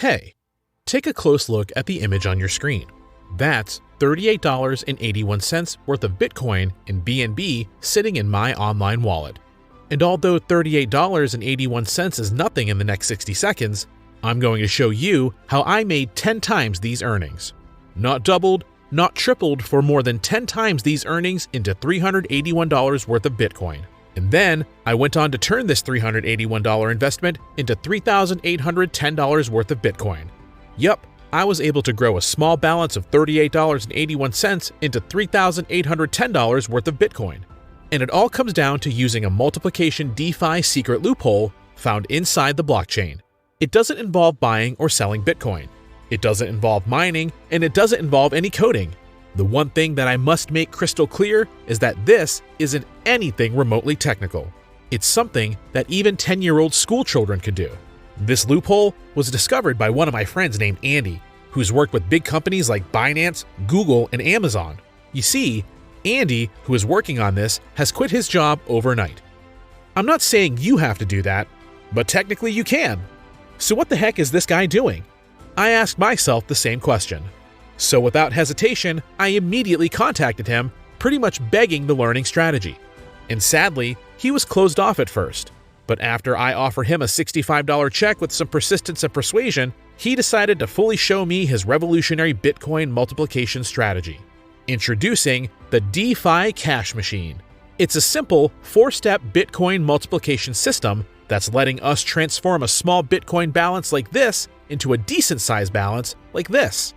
Hey, take a close look at the image on your screen. That's $38.81 worth of Bitcoin in BNB sitting in my online wallet. And although $38.81 is nothing in the next 60 seconds, I'm going to show you how I made 10 times these earnings. Not doubled, not tripled, for more than 10 times these earnings into $381 worth of Bitcoin. And then I went on to turn this $381 investment into $3,810 worth of Bitcoin. Yup, I was able to grow a small balance of $38.81 into $3,810 worth of Bitcoin. And it all comes down to using a multiplication DeFi secret loophole found inside the blockchain. It doesn't involve buying or selling Bitcoin. It doesn't involve mining, and it doesn't involve any coding. The one thing that I must make crystal clear is that this isn't anything remotely technical. It's something that even 10-year-old school children could do. This loophole was discovered by one of my friends named Andy, who's worked with big companies like Binance, Google, and Amazon. You see, Andy, who is working on this, has quit his job overnight. I'm not saying you have to do that, but technically you can. So what the heck is this guy doing? I asked myself the same question. So without hesitation, I immediately contacted him, pretty much begging the learning strategy. And sadly, he was closed off at first. But after I offered him a $65 check with some persistence and persuasion, he decided to fully show me his revolutionary Bitcoin multiplication strategy. Introducing the DeFi Cash Machine. It's a simple 4-step Bitcoin multiplication system that's letting us transform a small Bitcoin balance like this into a decent-sized balance like this.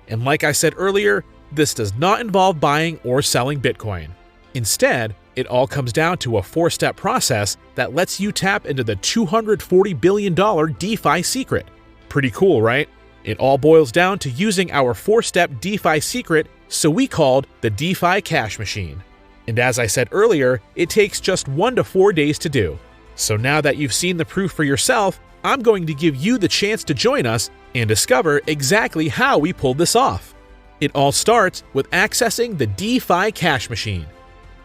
And like I said earlier, this does not involve buying or selling Bitcoin. Instead, it all comes down to a 4-step process that lets you tap into the $240 billion DeFi secret. Pretty cool, right? It all boils down to using our 4-step DeFi secret, so we called the DeFi Cash Machine. And as I said earlier, it takes just 1 to 4 days to do. So now that you've seen the proof for yourself, I'm going to give you the chance to join us and discover exactly how we pulled this off. It all starts with accessing the DeFi Cash Machine.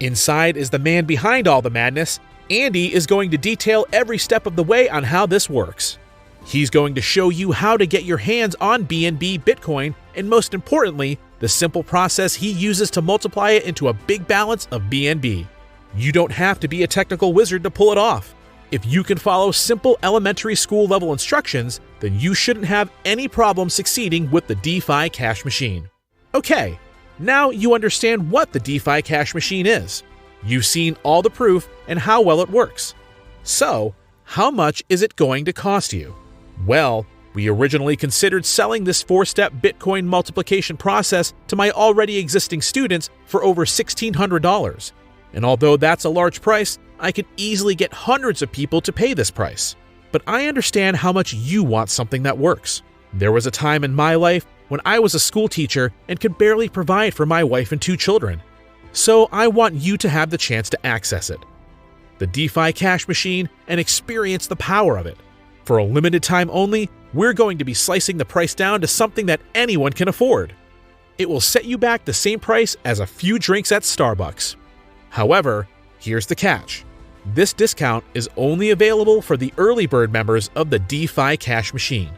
Inside is the man behind all the madness. Andy is going to detail every step of the way on how this works. He's going to show you how to get your hands on BNB Bitcoin, and most importantly, the simple process he uses to multiply it into a big balance of BNB. You don't have to be a technical wizard to pull it off. If you can follow simple elementary school level instructions, then you shouldn't have any problem succeeding with the DeFi Cash Machine. Okay, now you understand what the DeFi Cash Machine is. You've seen all the proof and how well it works. So, how much is it going to cost you? Well, we originally considered selling this 4-step Bitcoin multiplication process to my already existing students for over $1,600. And although that's a large price, I could easily get hundreds of people to pay this price. But I understand how much you want something that works. There was a time in my life when I was a school teacher and could barely provide for my wife and 2 children. So I want you to have the chance to access it. The DeFi Cash Machine, and experience the power of it. For a limited time only, we're going to be slicing the price down to something that anyone can afford. It will set you back the same price as a few drinks at Starbucks. However, here's the catch. This discount is only available for the early bird members of the DeFi Cash Machine.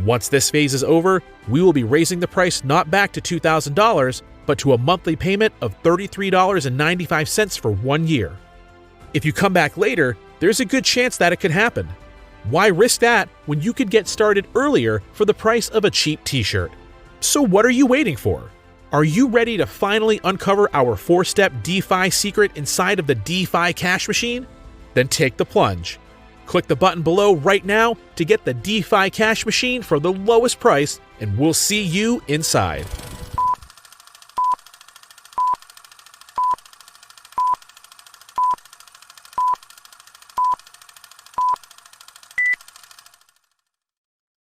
Once this phase is over, we will be raising the price not back to $2,000, but to a monthly payment of $33.95 for 1 year. If you come back later, there's a good chance that it could happen. Why risk that when you could get started earlier for the price of a cheap t-shirt? So what are you waiting for? Are you ready to finally uncover our 4-step DeFi secret inside of the DeFi Cash Machine? Then take the plunge. Click the button below right now to get the DeFi Cash Machine for the lowest price, and we'll see you inside.